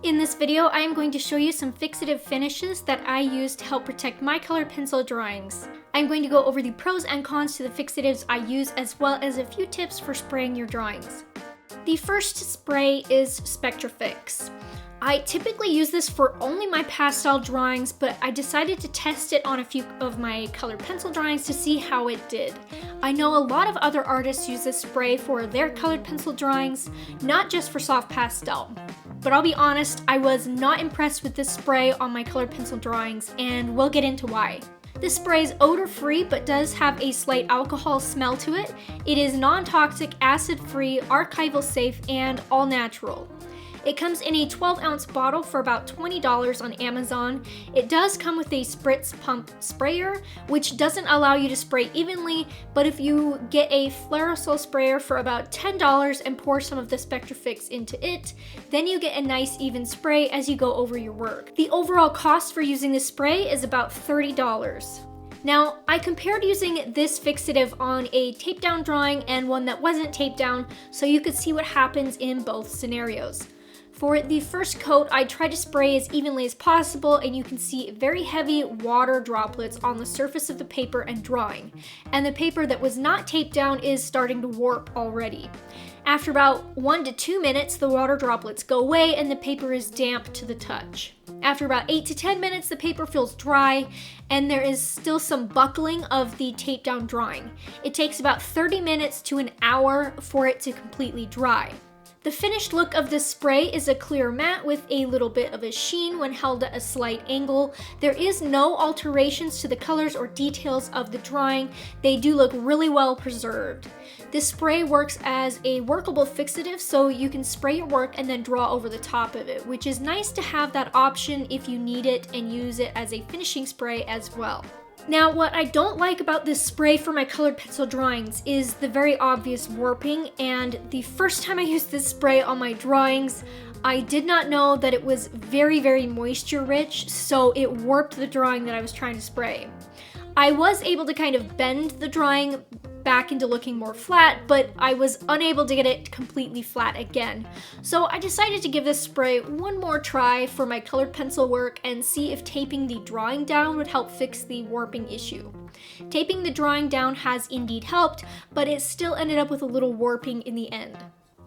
In this video, I am going to show you some fixative finishes that I use to help protect my colored pencil drawings. I'm going to go over the pros and cons to the fixatives I use, as well as a few tips for spraying your drawings. The first spray is Spectrafix. I typically use this for only my pastel drawings, but I decided to test it on a few of my colored pencil drawings to see how it did. I know a lot of other artists use this spray for their colored pencil drawings, not just for soft pastel. But I'll be honest, I was not impressed with this spray on my colored pencil drawings, and we'll get into why. This spray is odor-free but does have a slight alcohol smell to it. It is non-toxic, acid-free, archival safe, and all-natural. It comes in a 12-ounce bottle for about $20 on Amazon. It does come with a spritz pump sprayer, which doesn't allow you to spray evenly, but if you get a Flairosol sprayer for about $10 and pour some of the Spectrafix into it, then you get a nice even spray as you go over your work. The overall cost for using this spray is about $30. Now, I compared using this fixative on a tape down drawing and one that wasn't taped down, so you could see what happens in both scenarios. For the first coat, I tried to spray as evenly as possible, and you can see very heavy water droplets on the surface of the paper and drawing. And the paper that was not taped down is starting to warp already. After about 1 to 2 minutes, the water droplets go away and the paper is damp to the touch. After about 8 to 10 minutes, the paper feels dry and there is still some buckling of the taped down drawing. It takes about 30 minutes to an hour for it to completely dry. The finished look of this spray is a clear matte with a little bit of a sheen when held at a slight angle. There is no alterations to the colors or details of the drawing. They do look really well preserved. This spray works as a workable fixative, so you can spray your work and then draw over the top of it, which is nice to have that option if you need it and use it as a finishing spray as well. Now, what I don't like about this spray for my colored pencil drawings is the very obvious warping, and the first time I used this spray on my drawings, I did not know that it was very, very moisture rich, so it warped the drawing that I was trying to spray. I was able to kind of bend the drawing back into looking more flat, but I was unable to get it completely flat again. So I decided to give this spray one more try for my colored pencil work and see if taping the drawing down would help fix the warping issue. Taping the drawing down has indeed helped, but it still ended up with a little warping in the end.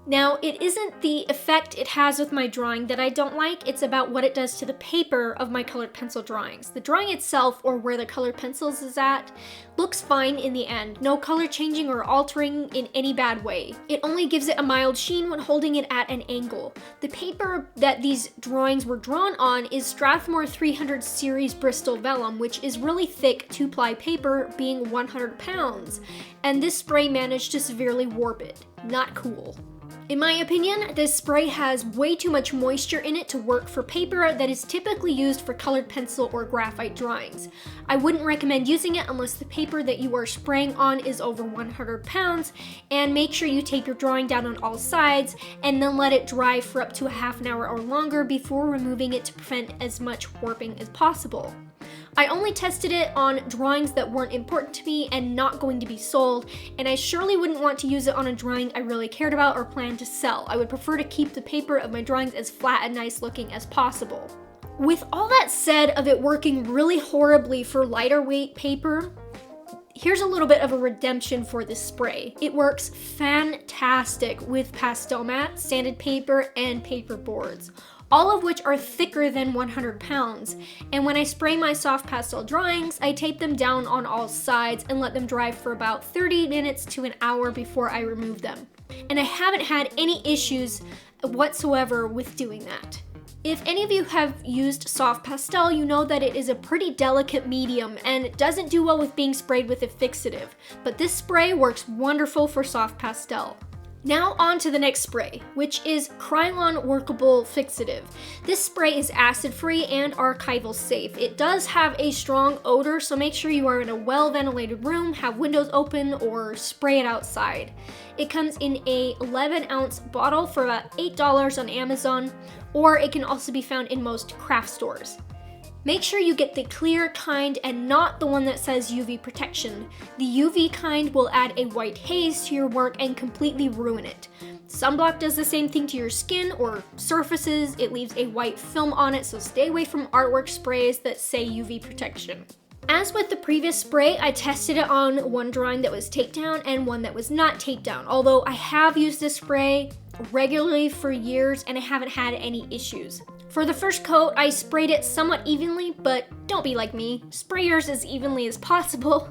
Now, it isn't the effect it has with my drawing that I don't like, it's about what it does to the paper of my colored pencil drawings. The drawing itself, or where the colored pencils is at, looks fine in the end. No color changing or altering in any bad way. It only gives it a mild sheen when holding it at an angle. The paper that these drawings were drawn on is Strathmore 300 series Bristol vellum, which is really thick 2-ply paper, being 100 pounds. And this spray managed to severely warp it. Not cool. In my opinion, this spray has way too much moisture in it to work for paper that is typically used for colored pencil or graphite drawings. I wouldn't recommend using it unless the paper that you are spraying on is over 100 pounds, and make sure you tape your drawing down on all sides and then let it dry for up to a half an hour or longer before removing it to prevent as much warping as possible. I only tested it on drawings that weren't important to me and not going to be sold, and I surely wouldn't want to use it on a drawing I really cared about or planned to sell. I would prefer to keep the paper of my drawings as flat and nice looking as possible. With all that said of it working really horribly for lighter weight paper, here's a little bit of a redemption for this spray. It works fantastic with pastel matte, sanded paper, and paper boards, all of which are thicker than 100 pounds. And when I spray my soft pastel drawings, I tape them down on all sides and let them dry for about 30 minutes to an hour before I remove them. And I haven't had any issues whatsoever with doing that. If any of you have used soft pastel, you know that it is a pretty delicate medium and it doesn't do well with being sprayed with a fixative, but this spray works wonderful for soft pastel. Now on to the next spray, which is Krylon Workable Fixative. This spray is acid-free and archival safe. It does have a strong odor, so make sure you are in a well-ventilated room, have windows open, or spray it outside. It comes in a 11-ounce bottle for about $8 on Amazon, or it can also be found in most craft stores. Make sure you get the clear kind and not the one that says UV protection. The UV kind will add a white haze to your work and completely ruin it. Sunblock does the same thing to your skin or surfaces. It leaves a white film on it, so stay away from artwork sprays that say UV protection. As with the previous spray, I tested it on one drawing that was takedown and one that was not takedown, although I have used this spray regularly for years and I haven't had any issues. For the first coat, I sprayed it somewhat evenly, but don't be like me. Spray yours as evenly as possible.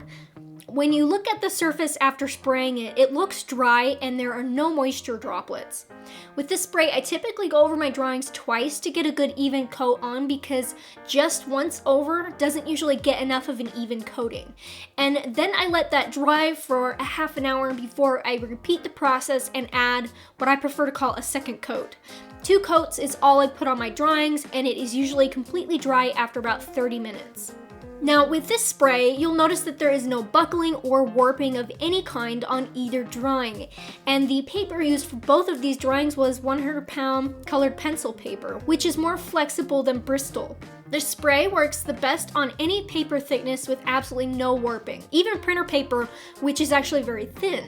When you look at the surface after spraying it, it looks dry and there are no moisture droplets. With this spray, I typically go over my drawings twice to get a good even coat on because just once over doesn't usually get enough of an even coating. And then I let that dry for a half an hour before I repeat the process and add what I prefer to call a second coat. 2 coats is all I put on my drawings, and it is usually completely dry after about 30 minutes. Now with this spray, you'll notice that there is no buckling or warping of any kind on either drawing, and the paper used for both of these drawings was 100-pound colored pencil paper, which is more flexible than Bristol. The spray works the best on any paper thickness with absolutely no warping, even printer paper, which is actually very thin.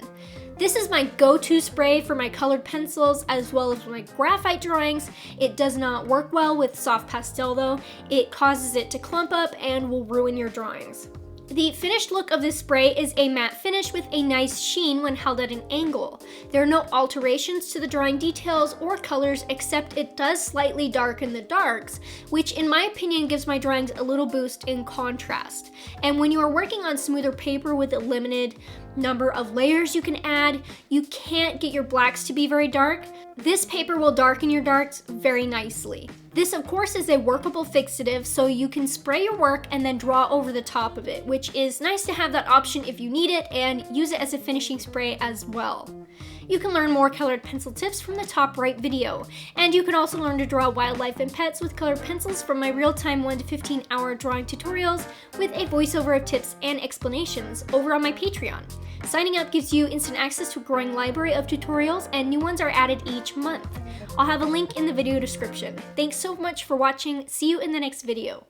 This is my go-to spray for my colored pencils as well as my graphite drawings. It does not work well with soft pastel though. It causes it to clump up and will ruin your drawings. The finished look of this spray is a matte finish with a nice sheen when held at an angle. There are no alterations to the drawing details or colors, except it does slightly darken the darks, which in my opinion gives my drawings a little boost in contrast. And when you are working on smoother paper with a limited number of layers you can add, you can't get your blacks to be very dark. This paper will darken your darks very nicely. This of course is a workable fixative, so you can spray your work and then draw over the top of it, which is nice to have that option if you need it, and use it as a finishing spray as well. You can learn more colored pencil tips from the top right video, and you can also learn to draw wildlife and pets with colored pencils from my real-time 1 to 15 hour drawing tutorials with a voiceover of tips and explanations over on my Patreon. Signing up gives you instant access to a growing library of tutorials, and new ones are added each month. I'll have a link in the video description. Thanks so much for watching. See you in the next video.